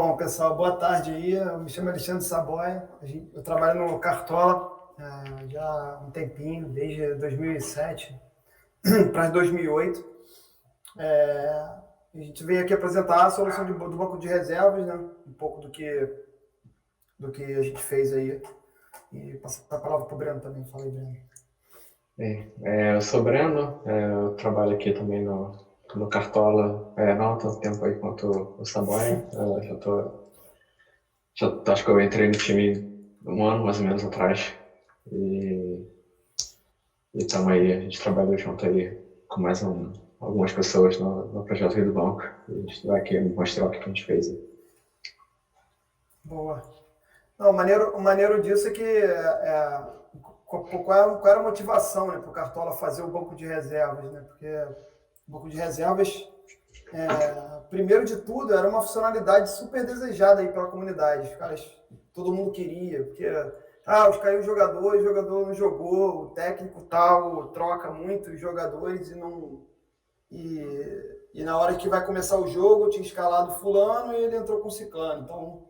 Bom, pessoal, boa tarde aí. Eu me chamo Alexandre Saboia. Eu trabalho no Cartola já há um tempinho, desde 2007 para 2008. A gente veio aqui apresentar a solução do banco de reservas, né? Um pouco do que a gente fez aí. E passar a palavra para o Breno também. Fala aí, Breno. Bem, eu sou Breno, eu trabalho aqui também no Cartola, não há tanto tempo aí quanto o Saboia, acho que eu entrei no time um ano mais ou menos atrás, e estamos aí, a gente trabalhou junto aí com algumas pessoas no projeto aí do banco, e a gente vai aqui mostrar o que a gente fez aí. Boa. Não, o maneiro disso é que qual era a motivação, né, para o Cartola fazer o banco de reservas, né? Porque o banco de reservas, primeiro de tudo, era uma funcionalidade super desejada aí pela comunidade. Os caras, todo mundo queria, porque caiu o jogador não jogou, o técnico tal troca muito os jogadores e na hora que vai começar o jogo, eu tinha escalado fulano e ele entrou com ciclano. Então,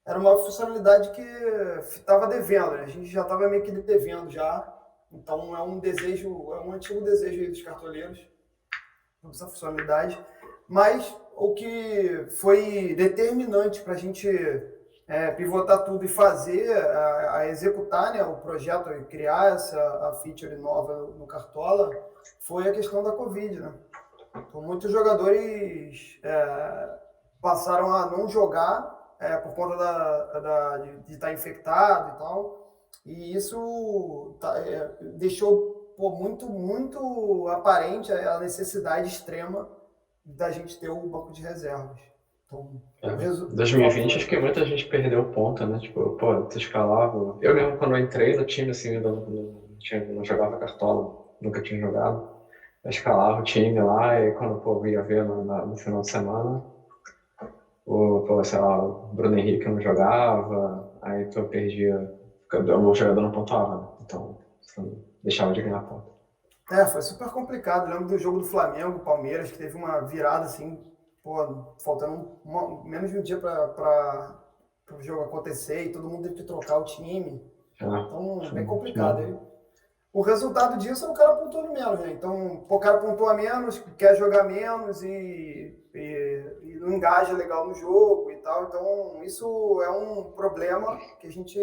era uma funcionalidade que estava devendo, né? A gente já estava meio que devendo já. Então é um antigo desejo aí dos cartoleiros, essa funcionalidade. Mas o que foi determinante para a gente pivotar tudo e fazer, a executar, né, o projeto e criar a feature nova no Cartola, foi a questão da Covid, né? Então, muitos jogadores passaram a não jogar por conta de estar infectado e tal. E isso deixou muito aparente a necessidade extrema da gente ter o banco de reservas. Então, Em 2020, acho que muita gente perdeu ponta, né? Tipo, pô, tu escalava. Eu mesmo, quando eu entrei no time, assim, eu não jogava Cartola, nunca tinha jogado. Eu escalava o time lá e quando pô, eu ia ver no final de semana, sei lá, o Bruno Henrique não jogava, aí tu perdia, o jogador não pontuava, né? Então, você deixava de ganhar ponto. Foi super complicado. Eu lembro do jogo do Flamengo, Palmeiras, que teve uma virada assim, pô, faltando menos de um dia para o jogo acontecer e todo mundo teve que trocar o time. Então, bem complicado. Aí, o resultado disso é o cara pontuando menos, né? Então, o cara pontua menos, quer jogar menos e não engaja legal no jogo e tal. Então, isso é um problema que a gente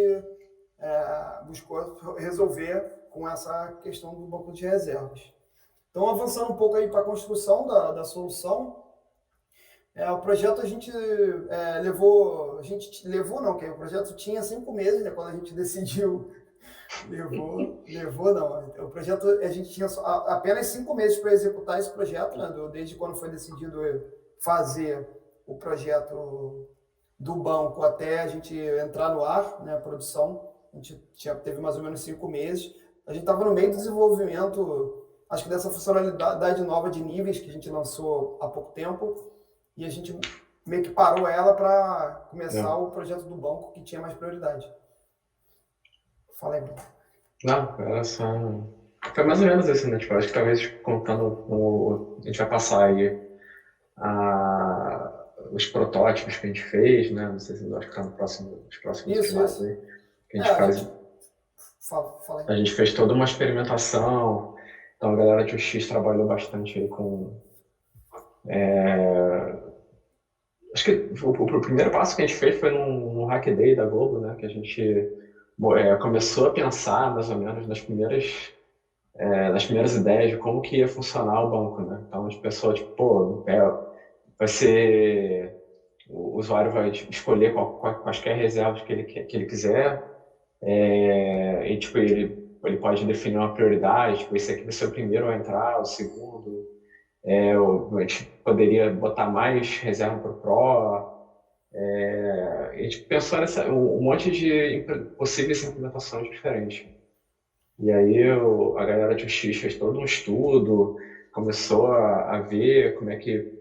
buscou resolver com essa questão do banco de reservas. Então, avançando um pouco aí para a construção da solução, o projeto levou não, que o projeto tinha 5 meses, né, quando a gente decidiu. Levou não. O projeto, a gente tinha apenas 5 meses para executar esse projeto, né, desde quando foi decidido fazer o projeto do banco até a gente entrar no ar, né, a produção. A gente teve mais ou menos 5 meses. A gente estava no meio do desenvolvimento, acho que dessa funcionalidade nova de níveis que a gente lançou há pouco tempo, e a gente meio que parou ela para começar o projeto do banco, que tinha mais prioridade. Fala aí, Bruno. Não, foi mais ou menos isso, né? Tipo, acho que talvez contando a gente vai passar aí os protótipos que a gente fez, né? Não sei se acho que tá nos próximos slides aí. Que a gente faz. Fala aí. A gente fez toda uma experimentação, então a galera de UX trabalhou bastante aí com. Acho que o primeiro passo que a gente fez foi num Hack Day da Globo, né? Que a gente começou a pensar mais ou menos nas primeiras ideias de como que ia funcionar o banco, né? Então a gente pensou, tipo, pô, vai ser o usuário vai escolher quaisquer reservas que ele quiser, e tipo, ele pode definir uma prioridade, tipo, esse aqui vai ser o primeiro a entrar, o segundo, a gente poderia botar mais reserva para o Pro, a gente pensou um monte de possíveis implementações diferentes. E aí a galera de UX fez todo um estudo, começou a ver como é que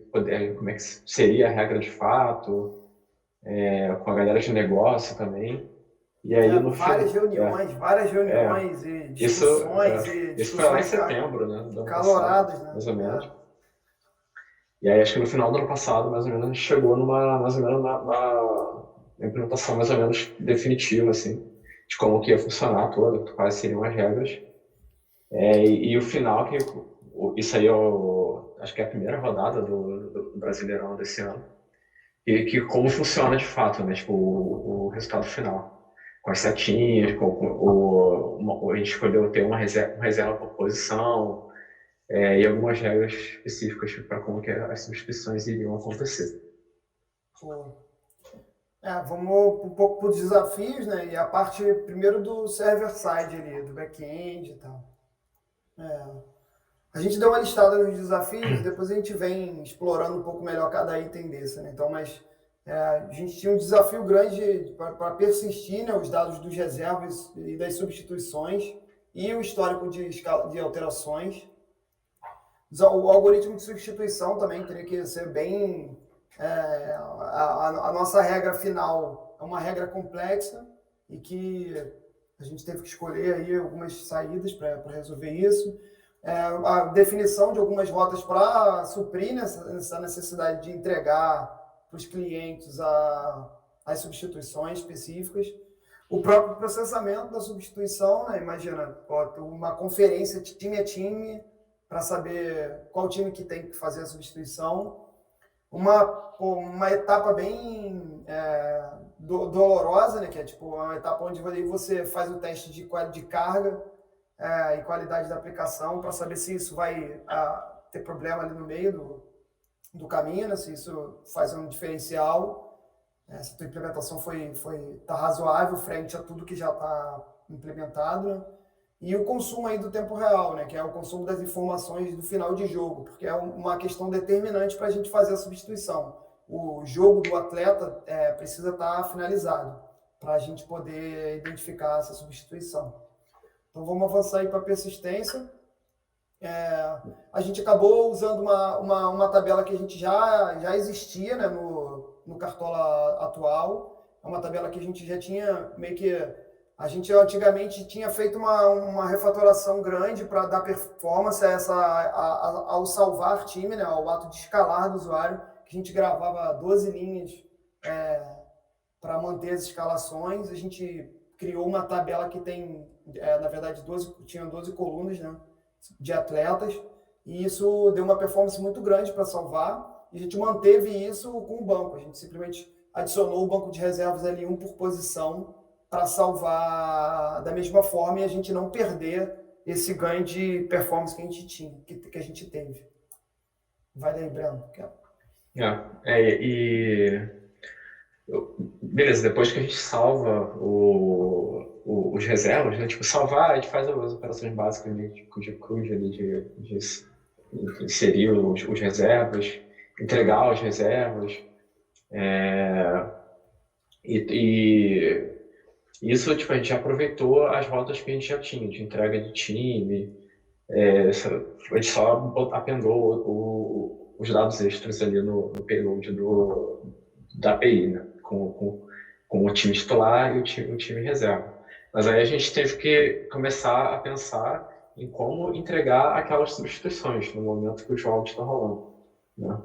seria a regra de fato, com a galera de negócio também. E aí no Várias final, reuniões e discussões isso foi lá em setembro, né, do ano passado, caloradas, né? mais ou menos. E aí acho que no final do ano passado, mais ou menos, a gente chegou mais ou menos na implementação mais ou menos definitiva, assim, de como que ia funcionar toda, quais seriam as regras. E o final, isso aí acho que é a primeira rodada do Brasileirão desse ano, e que como funciona de fato, né? Tipo, o resultado final. Com as setinhas, a gente escolheu ter uma reserva por posição, e algumas regras específicas para como que as substituições iriam acontecer. Pô. Vamos um pouco para os desafios, né? E a parte primeiro do server-side ali, do back-end e tal. A gente deu uma listada nos desafios, depois a gente vem explorando um pouco melhor cada item desse, né? Então, a gente tinha um desafio grande para persistir, né, os dados dos reservas e das substituições e o histórico de alterações. O algoritmo de substituição também teria que ser bem... a nossa regra final é uma regra complexa e que a gente teve que escolher aí algumas saídas para resolver isso. A definição de algumas rotas para suprir essa necessidade de entregar para os clientes as substituições específicas. O próprio processamento da substituição, né? Imagina, uma conferência time a time para saber qual time que tem que fazer a substituição. Uma etapa bem dolorosa, né? Que é tipo uma etapa onde você faz o teste de carga e qualidade da aplicação para saber se isso vai ter problema ali no meio do caminho, né? Se isso faz um diferencial, se a tua implementação tá razoável frente a tudo que já está implementado, né? E o consumo aí do tempo real, né? Que é o consumo das informações do final de jogo, porque é uma questão determinante para a gente fazer a substituição. O jogo do atleta precisa estar finalizado para a gente poder identificar essa substituição. Então vamos avançar aí para a persistência. A gente acabou usando uma tabela que a gente já existia, né, no Cartola atual. É uma tabela que a gente já tinha meio que... A gente antigamente tinha feito uma refatoração grande para dar performance ao salvar time, né, ao ato de escalar do usuário, que a gente gravava 12 linhas para manter as escalações. A gente criou uma tabela que tem, na verdade, tinha 12 colunas, né, de atletas, e isso deu uma performance muito grande para salvar, e a gente manteve isso com o banco. A gente simplesmente adicionou o banco de reservas ali, um por posição, para salvar da mesma forma e a gente não perder esse ganho de performance que a gente tinha, que a gente teve. Vai daí, Breno. Beleza, depois que a gente salva os reservas, né? Tipo, salvar, a gente faz as operações básicas de CRUD, ali, de inserir os reservas, entregar os reservas, e isso, tipo, a gente já aproveitou as rotas que a gente já tinha, de entrega de time, a gente só apendou os dados extras ali no payload da API, né? Com o time titular e o time reserva. Mas aí a gente teve que começar a pensar em como entregar aquelas substituições no momento que o jogo está rolando, né?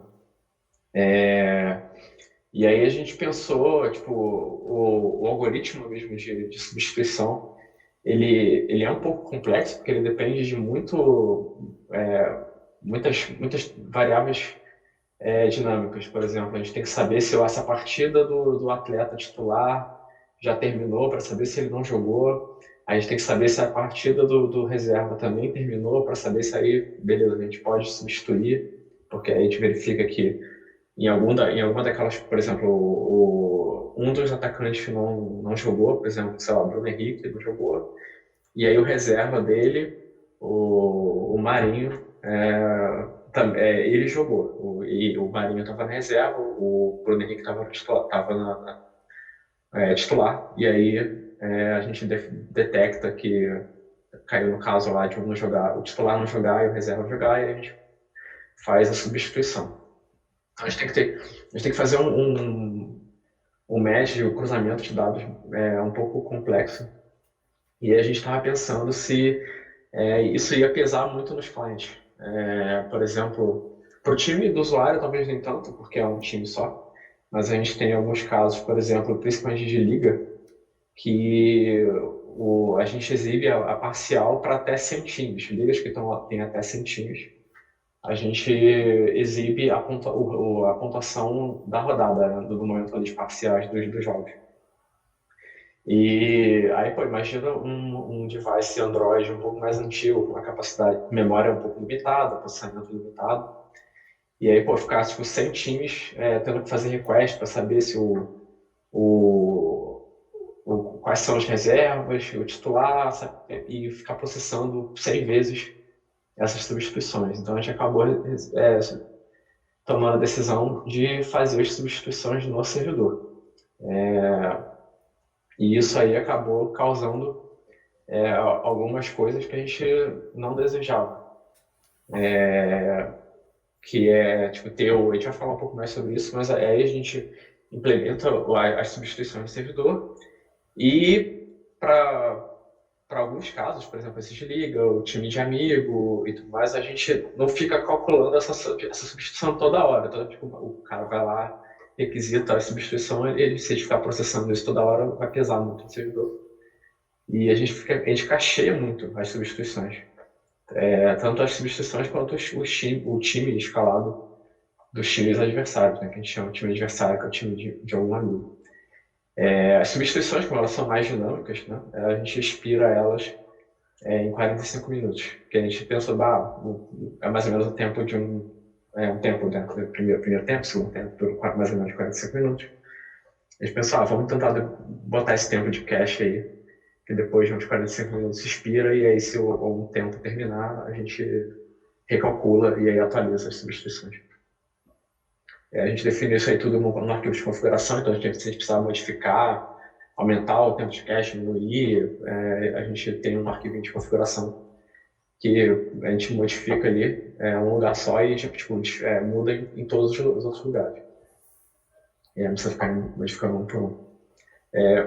E aí a gente pensou, tipo, o algoritmo mesmo de substituição, ele é um pouco complexo, porque ele depende de muitas variáveis dinâmicas. Por exemplo, a gente tem que saber se essa partida do atleta titular já terminou, para saber se ele não jogou. A gente tem que saber se a partida do reserva também terminou, para saber se aí, beleza, a gente pode substituir, porque aí a gente verifica que em alguma daquelas, por exemplo, um dos atacantes não jogou, por exemplo, sei lá, o Bruno Henrique não jogou, e aí o reserva dele, o Marinho, ele jogou. E o Marinho estava na reserva, o Bruno Henrique estava titular, e aí a gente detecta que caiu no caso lá de um não jogar, o titular não jogar e o reserva jogar, e a gente faz a substituição. Então a gente tem que fazer um match, o cruzamento de dados um pouco complexo. E a gente estava pensando se isso ia pesar muito nos clientes. Por exemplo, Para o time do usuário, talvez nem tanto, porque é um time só, mas a gente tem alguns casos, por exemplo, principalmente de liga, que a gente exibe a parcial para até 100 times, ligas que têm até 100 times. A gente exibe a pontuação da rodada, né, do momento ali de parciais dos jogos. E aí, pô, imagina um device Android um pouco mais antigo, com uma capacidade de memória um pouco limitada, processamento limitado. E aí, pô, ficar tipo 100 times tendo que fazer request para saber se quais são as reservas, o titular, sabe? E ficar processando 100 vezes essas substituições. Então a gente acabou tomando a decisão de fazer as substituições no servidor. E isso aí acabou causando algumas coisas que a gente não desejava. Que é tipo a gente vai falar um pouco mais sobre isso, mas aí a gente implementa as substituições no servidor e para alguns casos, por exemplo, esse de liga, o time de amigo e tudo mais, a gente não fica calculando essa substituição toda hora. Então, tipo, o cara vai lá, requisita a substituição, se ele ficar processando isso toda hora, vai pesar muito no servidor. E a gente cacheia muito as substituições. Tanto as substituições quanto o time escalado dos times adversários, né, que a gente chama de time adversário, que é o time de algum amigo. As substituições, como elas são mais dinâmicas, né, a gente expira elas em 45 minutos. Porque a gente pensa, é mais ou menos o tempo de um tempo, né, primeiro tempo, segundo tempo, dura mais ou menos 45 minutos. A gente pensa, vamos tentar botar esse tempo de cache aí, que depois de uns 45 minutos expira, e aí se algum tempo terminar, a gente recalcula e aí atualiza as substituições. A gente define isso aí tudo no arquivo de configuração, então se a gente precisar modificar, aumentar o tempo de cache, diminuir, a gente tem um arquivo de configuração que a gente modifica ali, um lugar só e tipo, muda em todos os outros lugares. E aí não precisa ficar modificando um por um.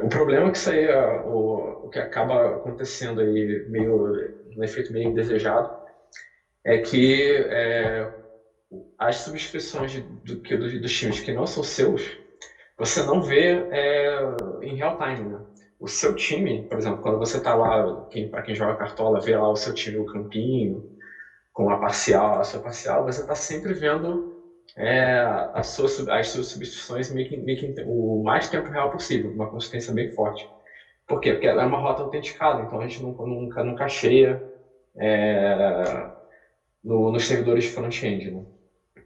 O problema é que isso aí, o que acaba acontecendo aí, um efeito meio indesejado, é que as substituições dos times que não são seus, você não vê em real time, né? O seu time, por exemplo, quando você está lá, para quem joga cartola, vê lá o seu time, o campinho, com a sua parcial, você está sempre vendo as suas substituições meio que o mais tempo real possível, uma consistência bem forte. Por quê? Porque ela é uma rota autenticada, então a gente nunca cacheia nos servidores de front-end, né?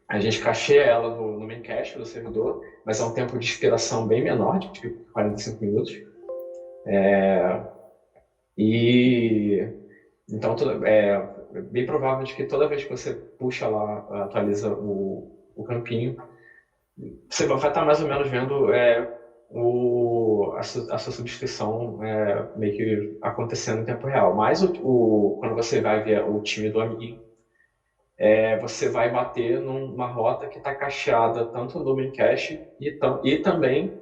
A gente cacheia ela no main cache do servidor, mas é um tempo de expiração bem menor, de tipo 45 minutos. Então é bem provável de que toda vez que você puxa lá, atualiza o campinho, você vai estar mais ou menos vendo a sua substituição meio que acontecendo em tempo real. Mas quando você vai ver o time do amiguinho, você vai bater numa rota que está cacheada tanto no main cache e também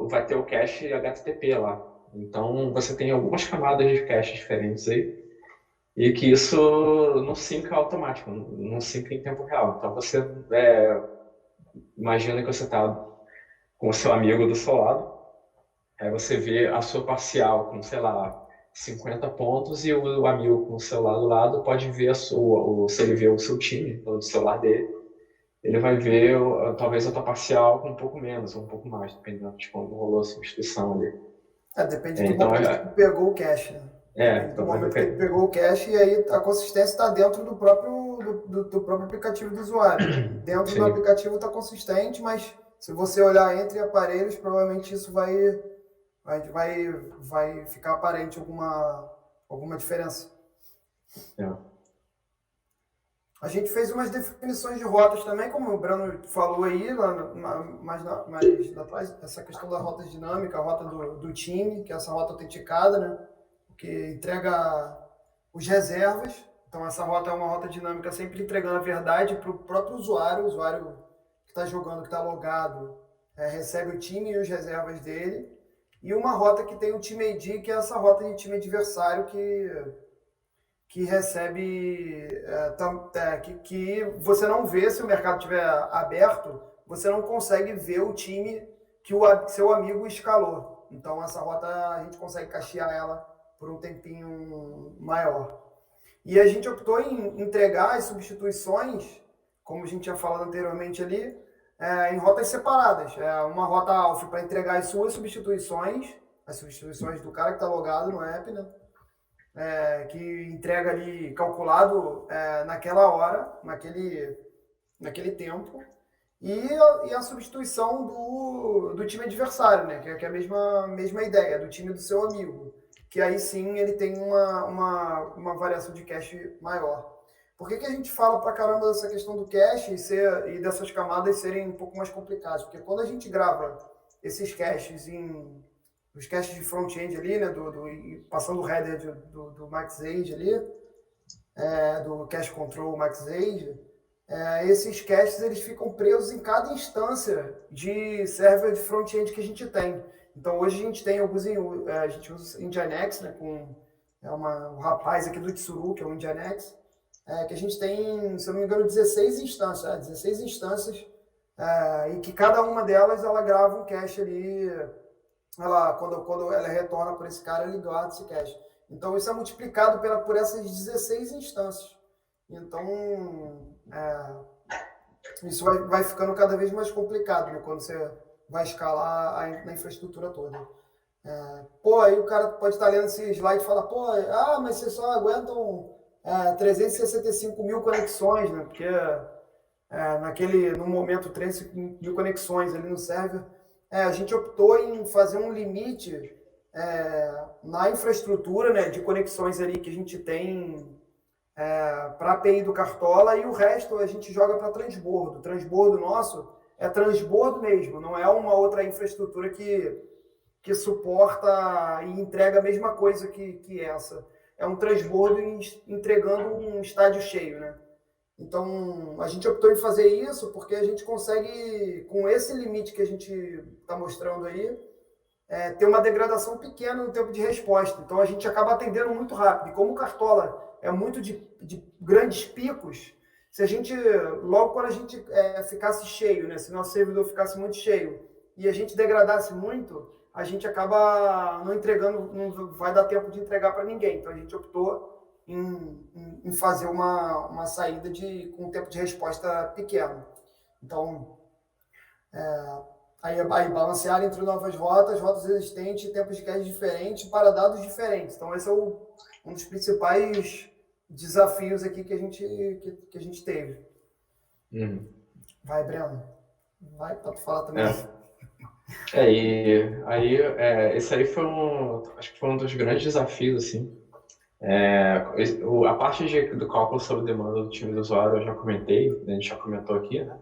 vai ter o cache HTTP lá. Então você tem algumas camadas de cache diferentes aí e que isso não synca automático, não synca em tempo real. Então você imagina que você está com o seu amigo do seu lado, aí você vê a sua parcial com, sei lá, 50 pontos e o amigo com o celular do lado pode ver se ele vê o seu time do celular dele, ele vai ver talvez a tua parcial com um pouco menos ou um pouco mais, dependendo de quando rolou a substituição ali. Depende do momento que ele pegou o cache, né? Depende do momento que ele pegou o cache e aí a consistência está dentro do próprio aplicativo do usuário. Dentro do aplicativo está consistente, mas se você olhar entre aparelhos, provavelmente isso vai ficar aparente alguma diferença. A gente fez umas definições de rotas também, como o Breno falou aí, mais atrás, essa questão da rota dinâmica, a rota do time, que é essa rota autenticada, né? Que entrega os reservas. Então, essa rota é uma rota dinâmica sempre entregando a verdade para o próprio usuário. O usuário que está jogando, que está logado, recebe o time e os reservas dele. E uma rota que tem o time ID, que é essa rota de time adversário que que recebe, que você não vê se o mercado estiver aberto, você não consegue ver o time que o seu amigo escalou. Então, essa rota a gente consegue cachear ela por um tempinho maior. E a gente optou em entregar as substituições, como a gente tinha falado anteriormente ali, em rotas separadas. Uma rota alfa para entregar as suas substituições, as substituições do cara que está logado no app, né? Que entrega ali calculado naquela hora, naquele tempo, e a substituição do time adversário, né? Que é a mesma ideia, do time do seu amigo. Que aí sim ele tem uma variação de cache maior. Por que a gente fala pra caramba dessa questão do cache e dessas camadas serem um pouco mais complicadas? Porque quando a gente grava esses caches os caches de front-end ali, né, passando o header do MaxAge ali, do cache control MaxAge, esses caches eles ficam presos em cada instância de server de front-end que a gente tem. Então hoje a gente tem a gente usa o Nginx, né, com um rapaz aqui do Tsuru, que é o Nginx, que a gente tem, se eu não me engano, 16 instâncias, e que cada uma delas ela grava um cache ali. Quando ela retorna por esse cara, ele guarda esse cache. Então, isso é multiplicado por essas 16 instâncias. Então, isso vai ficando cada vez mais complicado, né, quando você vai escalar na infraestrutura toda. Aí o cara pode estar lendo esse slide e falar, mas vocês só aguentam 365 mil conexões, né? Porque no momento 365 mil conexões ali no server, a gente optou em fazer um limite na infraestrutura, né, de conexões ali que a gente tem para a API do Cartola, e o resto a gente joga para transbordo. O transbordo nosso é transbordo mesmo, não é uma outra infraestrutura que suporta e entrega a mesma coisa que essa. É um transbordo entregando um estádio cheio, né? Então, a gente optou em fazer isso porque a gente consegue, com esse limite que a gente está mostrando aí, ter uma degradação pequena no tempo de resposta. Então, a gente acaba atendendo muito rápido. E como o Cartola é muito de grandes picos, se a gente, logo quando a gente ficasse cheio, né, se nosso servidor ficasse muito cheio e a gente degradasse muito, a gente acaba não entregando, não vai dar tempo de entregar para ninguém. Então, a gente optou em fazer uma saída com um tempo de resposta pequeno. Então, aí balancear entre novas rotas existentes, tempos de cache diferentes para dados diferentes. Então, esse é um dos principais desafios aqui que a gente teve. Vai, Breno. Vai para tu falar também. E aí, esse aí acho que foi um dos grandes desafios, assim. A parte do cálculo sob demanda do time do usuário eu já comentei, a gente já comentou aqui, né?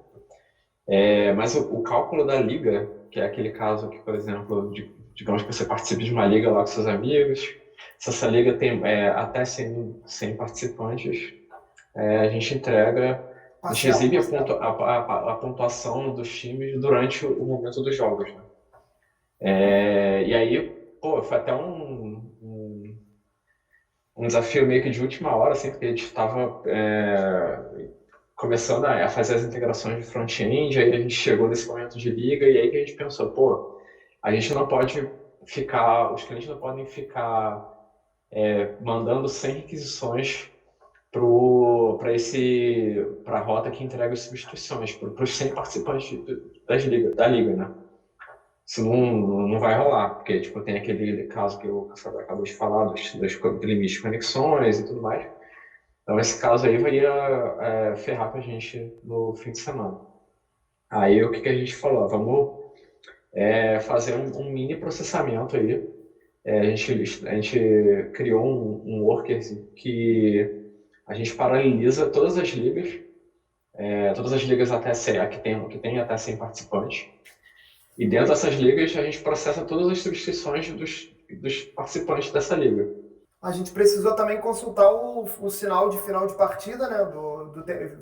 Mas o cálculo da liga, que é aquele caso que, por exemplo, digamos que você participe de uma liga lá com seus amigos, se essa liga tem até 100 participantes, a gente exibe a pontuação dos times durante o momento dos jogos, né? E aí, foi até um desafio meio que de última hora, assim, porque a gente estava começando a fazer as integrações de front-end, aí a gente chegou nesse momento de liga, e aí que a gente pensou, a gente não pode os clientes não podem ficar mandando 100 requisições para a rota que entrega as substituições, para os 100 participantes da liga, né? Isso não vai rolar, porque tipo, tem aquele caso que o Caçador acabou de falar, dos limites de conexões e tudo mais. Então, esse caso aí ia ferrar com a gente no fim de semana. Aí, o que a gente falou? Vamos fazer um mini processamento aí. A gente criou um worker que a gente paraleliza todas as ligas até 100, que tem até 100 participantes. E dentro dessas ligas, a gente processa todas as substituições dos participantes dessa liga. A gente precisou também consultar o sinal de final de partida, né,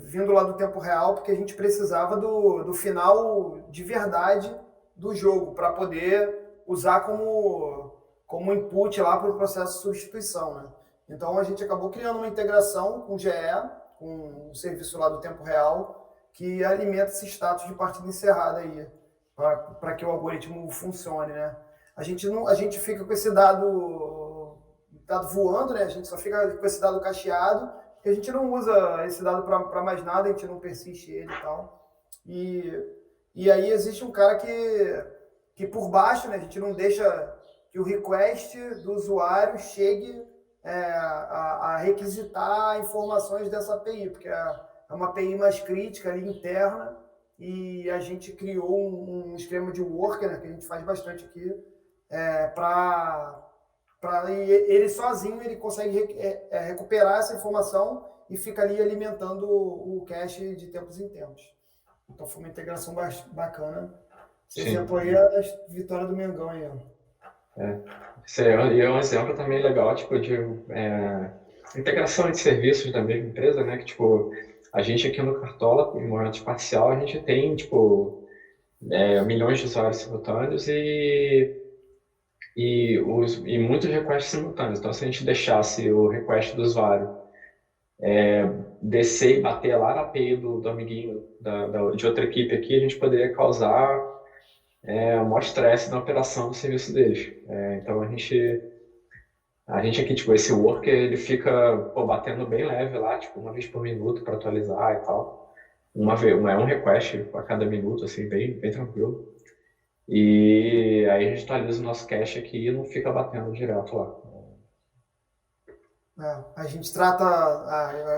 vindo lá do tempo real, porque a gente precisava do final de verdade do jogo, para poder usar como input lá para o processo de substituição, né? Então a gente acabou criando uma integração com o GE, com o serviço lá do tempo real, que alimenta esse status de partida encerrada aí, para que o algoritmo funcione, né? A gente não, a gente fica com esse dado voando, né? A gente só fica com esse dado cacheado, porque a gente não usa esse dado para mais nada, a gente não persiste ele e tal. E aí existe um cara que por baixo, né? A gente não deixa que o request do usuário chegue a requisitar informações dessa API, porque é uma API mais crítica ali, interna, e a gente criou um esquema de worker, né, que a gente faz bastante aqui, para ele sozinho ele consegue recuperar essa informação e fica ali alimentando o cache de tempos em tempos. Então foi uma integração bacana. Esse exemplo aí é a vitória do Mengão aí, ó. Esse é um exemplo também legal, tipo, de integração de serviços da mesma empresa, né? Que, tipo, a gente aqui no Cartola, em momento parcial, a gente tem, tipo, milhões de usuários simultâneos e muitos requests simultâneos. Então, se a gente deixasse o request do usuário descer e bater lá na API do amiguinho de outra equipe aqui, a gente poderia causar o maior estresse na operação do serviço deles. Então, a gente aqui, tipo, esse worker, ele fica batendo bem leve lá, tipo, uma vez por minuto para atualizar e tal. Um request a cada minuto, assim, bem tranquilo. E aí a gente atualiza o nosso cache aqui e não fica batendo direto lá. A gente trata,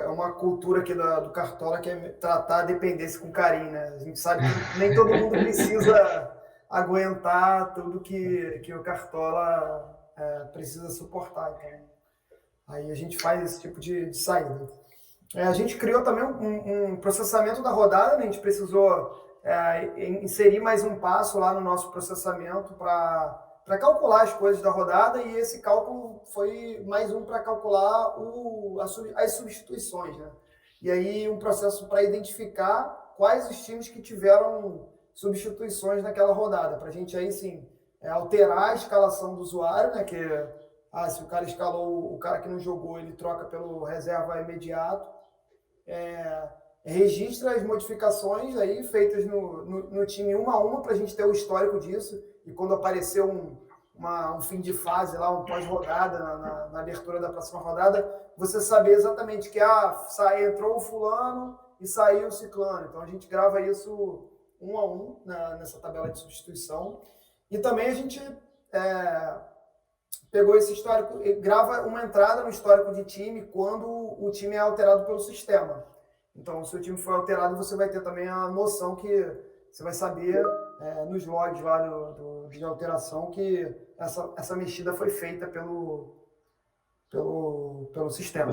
é uma cultura aqui do Cartola que é tratar a dependência com carinho, né? A gente sabe que nem todo mundo precisa aguentar tudo que o Cartola precisa suportar. Então, aí a gente faz esse tipo de saída. A gente criou também um processamento da rodada, né? A gente precisou inserir mais um passo lá no nosso processamento para calcular as coisas da rodada, e esse cálculo foi mais um para calcular as substituições, né? E aí um processo para identificar quais os times que tiveram substituições naquela rodada, para a gente aí sim alterar a escalação do usuário, né? Que se o cara escalou, o cara que não jogou, ele troca pelo reserva imediato. Registra as modificações aí feitas no time uma a uma para a gente ter o histórico disso, e quando aparecer um fim de fase lá, um pós-rodada, na abertura da próxima rodada, você saber exatamente que entrou o fulano e saiu o ciclano. Então a gente grava isso um a um nessa tabela de substituição. E também a gente pegou esse histórico e grava uma entrada no histórico de time quando o time é alterado pelo sistema. Então, se o time for alterado, você vai ter também a noção que você vai saber nos logs lá de alteração que essa mexida foi feita pelo sistema.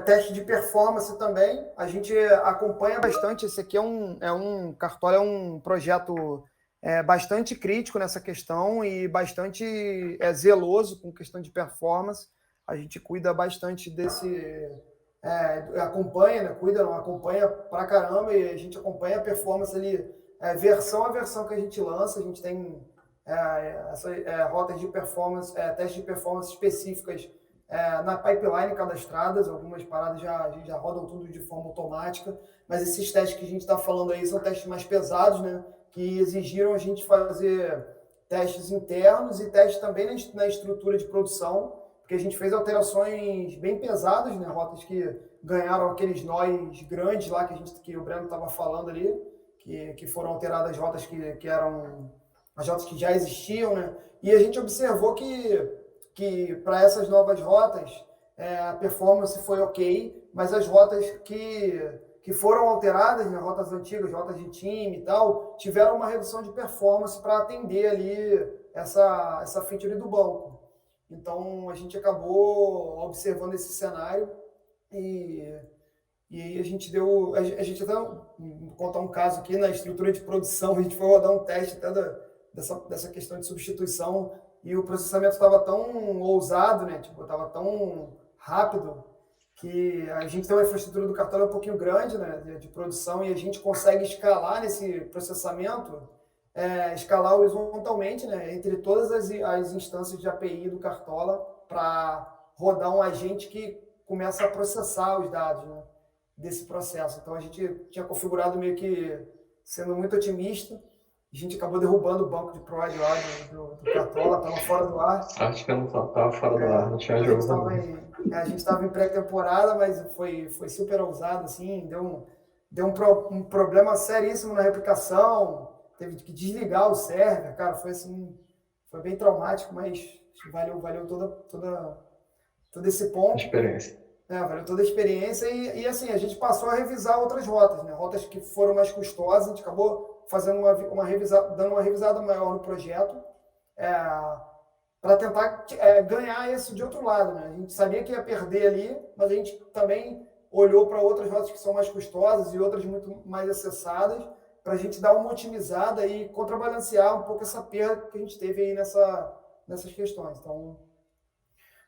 Teste de performance também, a gente acompanha bastante. Esse aqui Cartola é um projeto bastante crítico nessa questão e bastante zeloso com questão de performance. A gente cuida bastante acompanha, né? Acompanha pra caramba, e a gente acompanha a performance ali, versão a versão que a gente lança. A gente tem rotas de performance, testes de performance específicas na pipeline cadastradas. Algumas paradas já rodam tudo de forma automática, mas esses testes que a gente está falando aí são testes mais pesados, né? Que exigiram a gente fazer testes internos e testes também na estrutura de produção, porque a gente fez alterações bem pesadas, né? Rotas que ganharam aqueles nós grandes lá que o Breno estava falando ali, que foram alteradas rotas que eram as rotas que já existiam, né? E a gente observou que para essas novas rotas a performance foi ok, mas as rotas que foram alteradas, né, rotas antigas, rotas de time e tal, tiveram uma redução de performance para atender ali essa feature do banco. Então, a gente acabou observando esse cenário e aí a gente até, vou contar um caso aqui, na estrutura de produção, a gente foi rodar um teste até dessa questão de substituição, e o processamento estava tão ousado, né? Tipo, estava tão rápido, que a gente tem uma infraestrutura do Cartola um pouquinho grande, né, de produção, e a gente consegue escalar nesse processamento escalar horizontalmente, né, entre todas as instâncias de API do Cartola para rodar um agente que começa a processar os dados, né, desse processo. Então, a gente tinha configurado meio que sendo muito otimista. A gente acabou derrubando o banco de prod lá do Cartola, estava fora do ar. Acho que eu não tava fora do ar, não tinha A gente jogo estava também. em pré-temporada, mas foi super ousado, assim, um problema seríssimo na replicação, teve que desligar o server, cara, foi assim, foi bem traumático, mas valeu todo esse ponto, Experiência. né, valeu toda a experiência e assim, a gente passou a revisar outras rotas, né, rotas que foram mais custosas, a gente acabou fazendo dando uma revisada maior no projeto, é, para tentar ganhar esse de outro lado, né? A gente sabia que ia perder ali, mas a gente também olhou para outras rotas que são mais custosas e outras muito mais acessadas, para a gente dar uma otimizada e contrabalancear um pouco essa perda que a gente teve aí nessas questões. Então,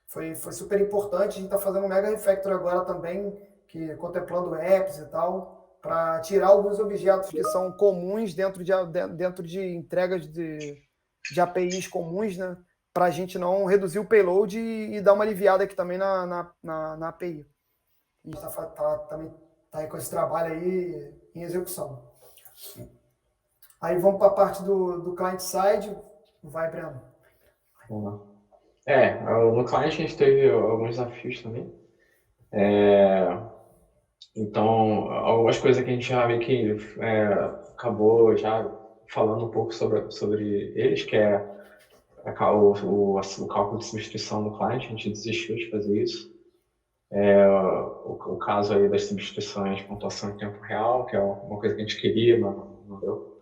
foi super importante. A gente está fazendo um mega refactor agora também, que contemplando apps e tal, para tirar alguns objetos que são comuns dentro de entregas de APIs comuns, né? Para a gente não reduzir o payload e dar uma aliviada aqui também na API. A gente também tá aí com esse trabalho aí em execução. Aí vamos para a parte do client-side. Vai, Breno. Vamos lá. No client a gente teve alguns desafios também. Então, algumas coisas que a gente já meio que acabou já falando um pouco sobre eles, que é o cálculo de substituição do client, a gente desistiu de fazer isso. O caso aí das substituições de pontuação em tempo real, que é uma coisa que a gente queria, mas não deu.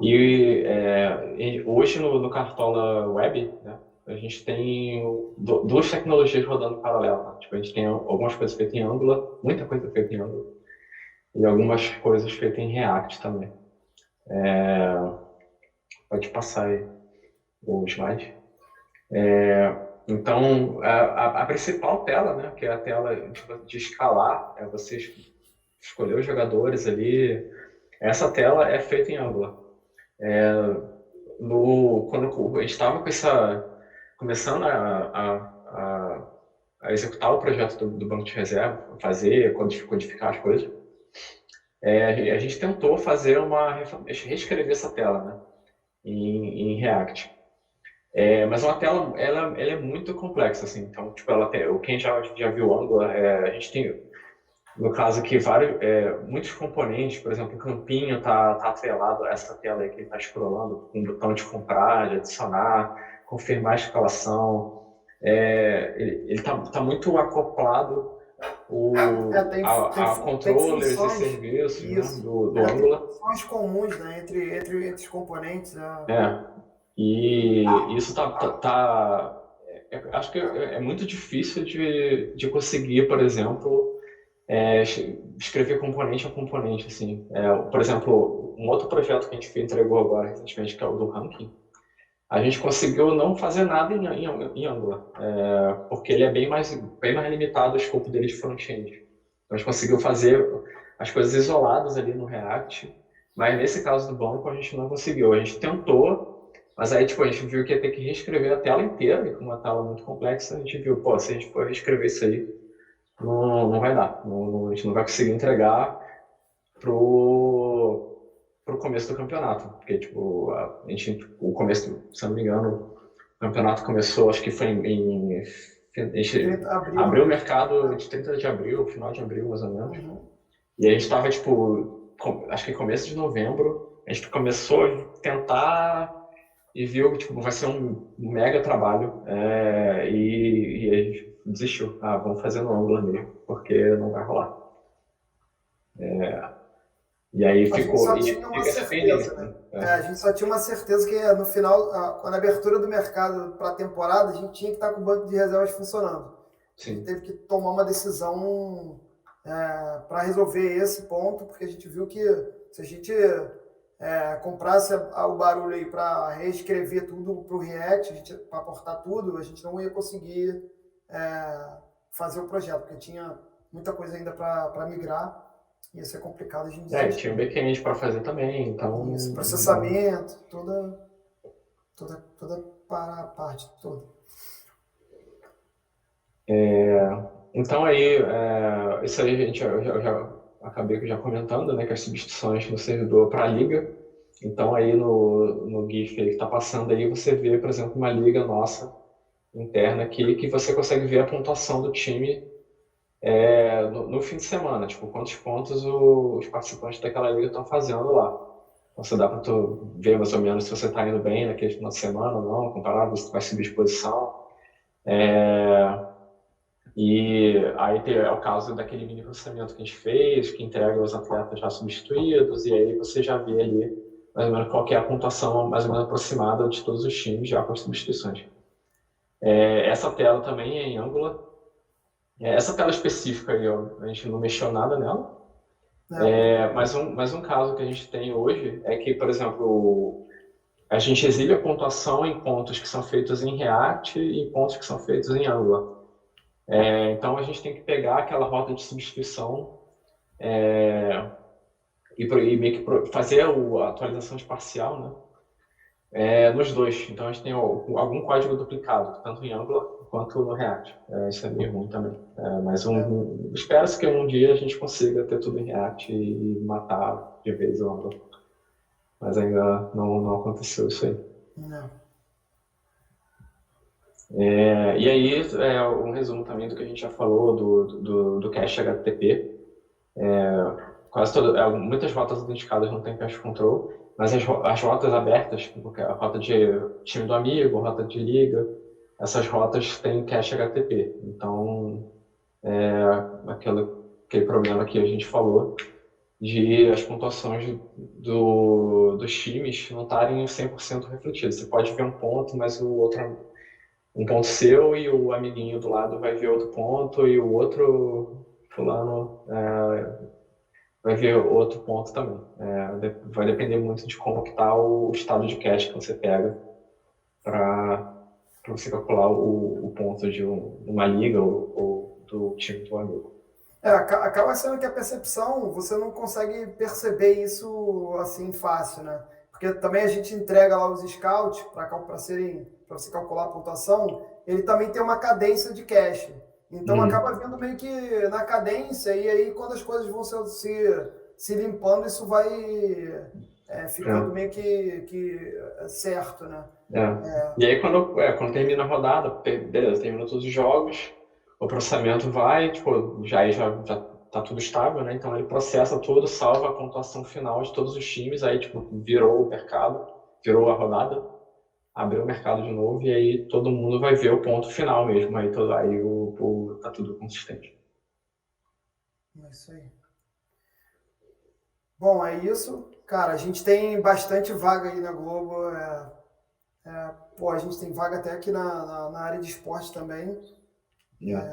E hoje no Cartola Web, né, a gente tem duas tecnologias rodando em paralelo. Né? Tipo, a gente tem algumas coisas feitas em Angular, muita coisa feita em Angular, e algumas coisas feitas em React também. Pode passar aí o slide. Então, a principal tela, né, que é a tela de escalar, é você escolher os jogadores ali. Essa tela é feita em Angular. Quando a gente estava começando a executar o projeto do banco de reserva, codificar as coisas, a gente tentou reescrever essa tela, né, em React. Mas uma tela, ela é muito complexa, assim. Então, tipo, quem já viu Angular, a gente tem, no caso aqui, muitos componentes. Por exemplo, o campinho tá atrelado a essa tela aí que ele está scrollando, com o botão de comprar, de adicionar, confirmar a escalação. Ele tá muito acoplado a Tem controllers e funções, serviços, né, isso. do Tem Angular. funções comuns, né, entre os componentes. É, e isso acho que é muito difícil de conseguir, por exemplo, escrever componente a componente, assim. Por exemplo, um outro projeto que a gente entregou agora recentemente, que é o do ranking, a gente conseguiu não fazer nada em Angular, porque ele é bem mais limitado o escopo dele de front-end. Então, a gente conseguiu fazer as coisas isoladas ali no React, mas nesse caso do banco a gente não conseguiu. A gente tentou, mas aí tipo, a gente viu que ia ter que reescrever a tela inteira, e com uma tela muito complexa, a gente viu, pô, se a gente for reescrever isso aí, não vai dar. A gente não vai conseguir entregar pro começo do campeonato. Porque, tipo, o começo, se eu não me engano, o campeonato começou, acho que foi a gente 30 abril, abriu o né? mercado de 30 de abril, final de abril, mais ou menos. Uhum. E a gente estava, tipo, acho que começo de novembro, a gente começou a tentar e viu que tipo, vai ser um mega trabalho. E a gente desistiu. Vamos fazer no Angular mesmo, porque não vai rolar. E aí A gente só tinha uma fica essa pendência, certeza, né? né? A gente só tinha uma certeza que no final, quando a abertura do mercado para a temporada, a gente tinha que estar com o banco de reservas funcionando. A gente Sim. teve que tomar uma decisão para resolver esse ponto, porque a gente viu que se a gente comprasse o barulho aí para reescrever tudo para o React, para aportar tudo, a gente não ia conseguir fazer o projeto, porque tinha muita coisa ainda para migrar. Ia ser complicado a gente E tinha um desistir. back-end para fazer também, então. Isso, processamento, toda para a parte toda. Então aí, isso aí a gente, eu já acabei já comentando, né, que as substituições no servidor para a liga. Então aí no GIF aí que está passando aí, você vê, por exemplo, uma liga nossa interna aqui, que você consegue ver a pontuação do time no fim de semana, tipo, quantos pontos os participantes daquela liga estão fazendo lá. Então, você dá para tu ver mais ou menos se você está indo bem naquele final de semana ou não, comparado, se tu vai subir de posição. E aí é o caso daquele mini processamento que a gente fez, que entrega os atletas já substituídos, e aí você já vê ali mais ou menos qual que é a pontuação mais ou menos aproximada de todos os times já com as substituições. Essa tela também é em Angular. Essa tela específica aí, ó, a gente não mexeu nada nela. Mas um caso que a gente tem hoje é que, por exemplo, a gente exibe a pontuação em pontos que são feitos em React e em pontos que são feitos em Angular. Então a gente tem que pegar aquela rota de substituição e meio que fazer a atualização de parcial, né? Nos dois. Então a gente tem algum código duplicado, tanto em Angular quanto no React. Isso é meio ruim também. Mas espera-se que um dia a gente consiga ter tudo em React e matar de vez o Angular. Mas ainda não aconteceu isso aí. Não. E aí, um resumo também do que a gente já falou do cache HTTP. Muitas rotas autenticadas não tem cache control, mas as rotas abertas, tipo a rota de time do amigo, rota de liga, essas rotas têm cache HTTP. Então, aquele problema que a gente falou de as pontuações dos times não estarem 100% refletidas. Você pode ver um ponto, mas um ponto seu e o amiguinho do lado vai ver outro ponto e o outro fulano vai ver outro ponto também. Vai depender muito de como que está o estado de cache que você pega para você calcular o ponto de uma liga ou do time do amigo. Acaba sendo que a percepção, você não consegue perceber isso assim fácil, né? Porque também a gente entrega lá os scouts para você calcular a pontuação, ele também tem uma cadência de cache. Então acaba vendo meio que na cadência, e aí quando as coisas vão se limpando, isso vai ficando meio que certo, né? E aí quando termina a rodada, beleza, termina todos os jogos, o processamento vai, tipo, já tá tudo estável, né? Então ele processa tudo, salva a pontuação final de todos os times, aí tipo, virou o mercado, virou a rodada, abriu o mercado de novo e aí todo mundo vai ver o ponto final mesmo, aí tá tudo consistente. É isso aí. Bom, é isso. Cara, a gente tem bastante vaga aí na Globo. A gente tem vaga até aqui na área de esporte também.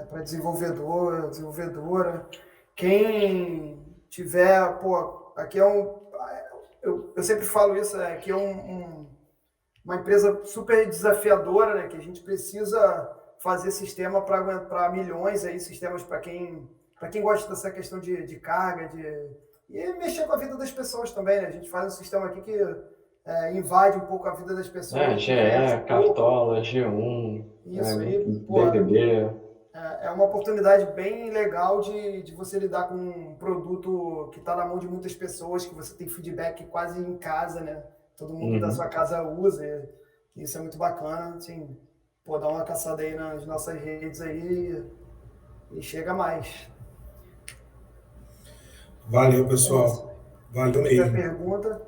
Para desenvolvedora. Quem tiver, aqui eu sempre falo isso, aqui é uma empresa super desafiadora, né? Que a gente precisa fazer sistema para milhões aí, sistemas para quem gosta dessa questão de carga, e mexer com a vida das pessoas também, né? A gente faz um sistema aqui que invade um pouco a vida das pessoas. GE, Cartola, G1, isso aí, BBB. É uma oportunidade bem legal de você lidar com um produto que está na mão de muitas pessoas, que você tem feedback quase em casa, né? Todo mundo da sua casa usa, e isso é muito bacana. Assim, dá uma caçada aí nas nossas redes aí e chega mais. Valeu, pessoal. Valeu mesmo. Tem pergunta?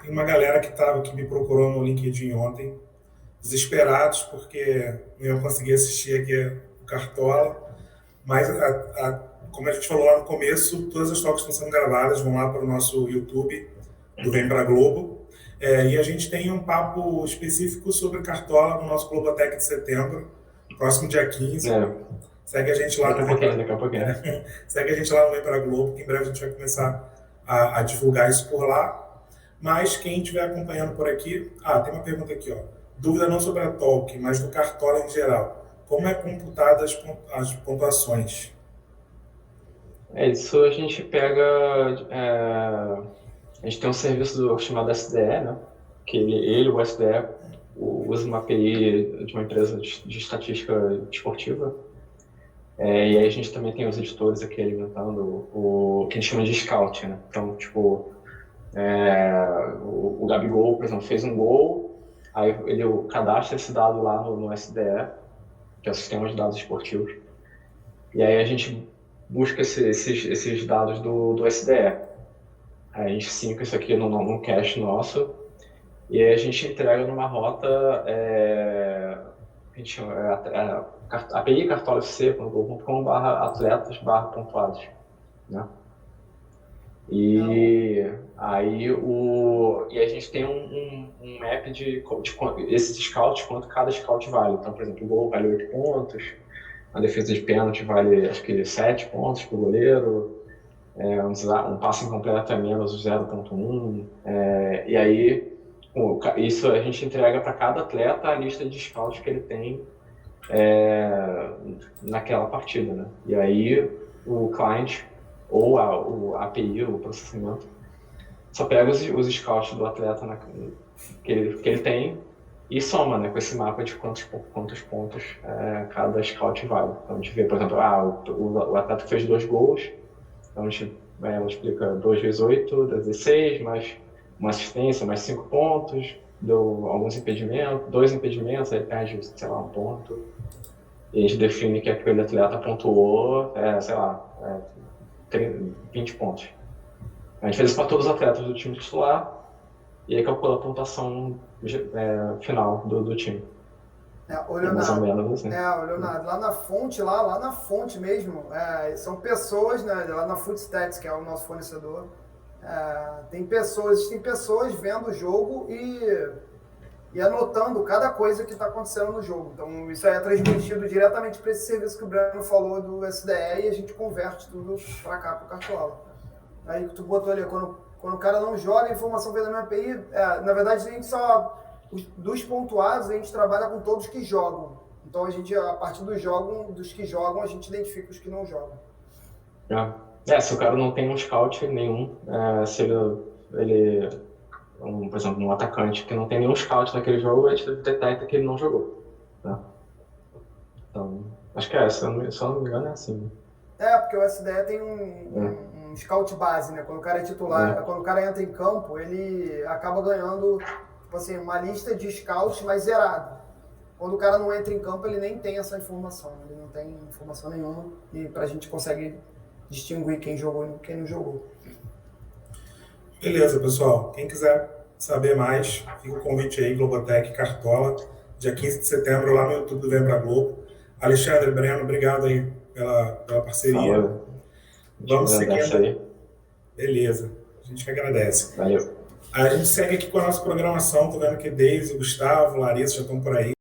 Tem uma galera que me procurou no LinkedIn ontem, desesperados porque não iam conseguir assistir aqui o Cartola, mas como a gente falou lá no começo, todas as talks estão sendo gravadas, vão lá para o nosso YouTube do Vem Pra Globo, e a gente tem um papo específico sobre Cartola no nosso Globotech de setembro, próximo dia 15. Segue a gente lá daqui a pouquinho. Segue a gente lá no Vem Pra Globo, que em breve a gente vai começar a divulgar isso por lá. Mas quem estiver acompanhando por aqui... tem uma pergunta aqui, ó. Dúvida não sobre a Talk, mas do Cartola em geral. Como é computada as pontuações? Isso a gente pega. A gente tem um serviço chamado SDE, né? Que o SDE, usa uma API de uma empresa de estatística esportiva. E aí a gente também tem os editores aqui alimentando o que a gente chama de scout, né? Então, tipo, o Gabigol, por exemplo, fez um gol, aí ele cadastra esse dado lá no SDE, que é o Sistema de Dados Esportivos. E aí a gente busca esses dados do SDE. Aí a gente synca isso aqui num cache nosso, e aí a gente entrega numa rota, a gente chama, API cartolafc.com/atletas/pontuados, né? E aí e a gente tem um map de esses scouts, quanto cada scout vale. Então, por exemplo, o gol vale 8 pontos, a defesa de pênalti vale, acho que 7 pontos para o goleiro, um passe incompleto é menos 0,1. E aí, isso a gente entrega para cada atleta a lista de scouts que ele tem naquela partida, né? E aí, o client ou a API, o processamento, só pega os scouts do atleta que ele tem e soma, né, com esse mapa de quantos pontos cada scout vale. Então a gente vê, por exemplo, o atleta fez 2 gols, então a gente multiplica 2 vezes 8, 16, mais uma assistência, mais 5 pontos, deu alguns impedimentos, 2 impedimentos, aí perde, sei lá, 1 ponto. E a gente define que aquele atleta pontuou, sei lá, 20 pontos. A gente fez isso para todos os atletas do time titular e aí calcula a pontuação final do time. O Leonardo, assim. O Leonardo, lá na fonte mesmo, são pessoas, né, lá na Footstats, que é o nosso fornecedor, existem pessoas vendo o jogo e anotando cada coisa que está acontecendo no jogo. Então, isso aí é transmitido diretamente para esse serviço que o Breno falou do SDE e a gente converte tudo para cá, para o Cartola. Aí tu botou ali, quando o cara não joga, a informação vem da minha API. Na verdade, a gente dos pontuados, a gente trabalha com todos que jogam. Então, a partir dos que jogam, a gente identifica os que não jogam. Se o cara não tem um scout nenhum, se ele por exemplo, um atacante que não tem nenhum scout naquele jogo, a gente detecta que ele não jogou, né? Então, acho que se eu não me engano, é assim. Porque o SDE tem um scout base, né? Quando o cara é titular, quando o cara entra em campo, ele acaba ganhando, tipo assim, uma lista de scouts, mas zerado. Quando o cara não entra em campo, ele nem tem essa informação, ele não tem informação nenhuma, e a gente consegue distinguir quem jogou e quem não jogou. Beleza, pessoal. Quem quiser saber mais, fica o convite aí, Globotech Cartola, dia 15 de setembro, lá no YouTube do Vem Pra Globo. Alexandre, Breno, obrigado aí pela parceria. Valeu. Vamos seguindo aí. Beleza, a gente que agradece. Valeu. A gente segue aqui com a nossa programação, tô vendo que Deise, Gustavo, Larissa já estão por aí.